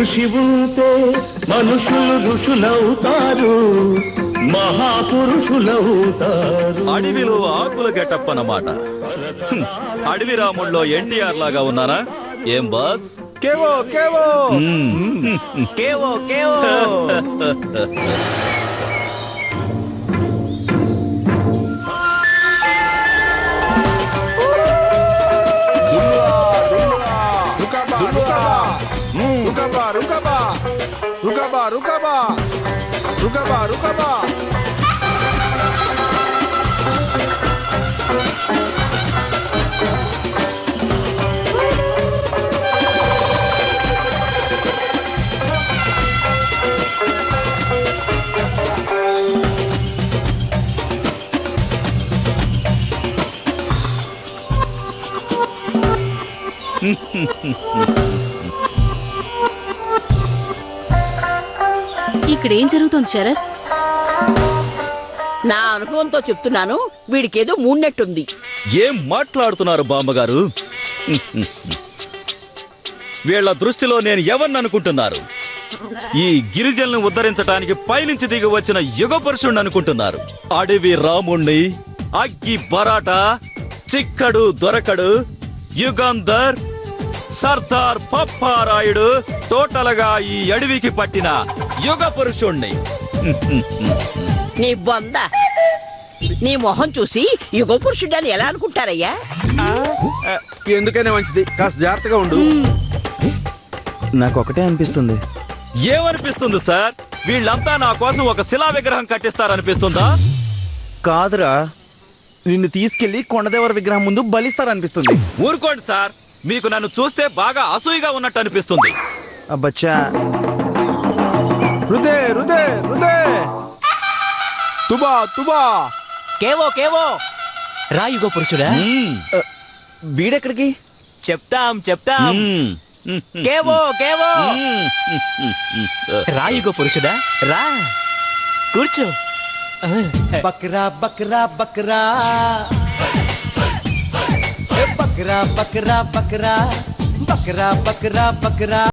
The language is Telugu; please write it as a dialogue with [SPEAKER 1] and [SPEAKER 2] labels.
[SPEAKER 1] కృషి ఉంటే మనుషులు ఋషులవుతారు, మహాపురుషులవుతారు.
[SPEAKER 2] అడవిలో ఆకుల గెటప్ అన్నమాట. అడవి రాముల్లో ఎన్టీఆర్ లాగా ఉన్నానా ఏం బాస్?
[SPEAKER 3] కేవో కేవో
[SPEAKER 4] కేవో కేవో
[SPEAKER 3] రుకబా
[SPEAKER 5] ఇక్కడేం జరుగుతోంది శరత్?
[SPEAKER 6] నా అనుభవంతో చెప్తున్నాను, వీడికేదో మూన్నట్టుంది.
[SPEAKER 2] ఏం మాట్లాడుతున్నారు బామ్మగారు? వీళ్ళ దృష్టిలో నేను ఎవరిని అనుకుంటున్నారు? ఈ గిరిజనులను ఉద్ధరించడానికి పైనుంచి దిగి వచ్చిన యుగ పురుషుణ్ణి అనుకుంటున్నారు. అడవి రాముణ్ణి, అగ్గి బరాట, చిక్కడు దొరకడు, యుగంధర్, సర్దార్ పప్పారాయుడు, టోటల్ గా ఈ అడవికి పట్టిన యుగ పురుషుణ్ణి.
[SPEAKER 6] నీ బొంద, నీ మొహం చూసి యుగ పురుషుడని ఎలా అనుకుంటారయ్యా?
[SPEAKER 3] ఎందుకైనా మంచిది, కాస్త జాగ్రత్తగా ఉండు.
[SPEAKER 4] నాకు ఒకటే అనిపిస్తుంది.
[SPEAKER 2] ఏమనిపిస్తుంది సార్? వీళ్ళంతా నా కోసం ఒక శిలా విగ్రహం కట్టిస్తారనిపిస్తుందా?
[SPEAKER 4] కాదురా, నిన్ను తీసుకెళ్లి కొండదేవర విగ్రహం ముందు బలిస్తారనిపిస్తుంది.
[SPEAKER 2] ఊరుకోండి సార్, మీకు నన్ను చూస్తే బాగా అసూయగా ఉన్నట్టు అనిపిస్తుంది.
[SPEAKER 4] అబ్బచ్చా,
[SPEAKER 3] రుదే రుదే రుదే తుబా తుబా
[SPEAKER 7] కేవో కేవో రా యుగ పురుషుడా.
[SPEAKER 4] వీడెక్కడికి?
[SPEAKER 7] చెప్తాం చెప్తాం. కేవో కేవో రా యుగ పురుషుడా, రా కూర్చో.
[SPEAKER 8] బక్రా బక్రా బక్రా బక్రా బక్రా బక్రా బక్రా బక్రా బక్రా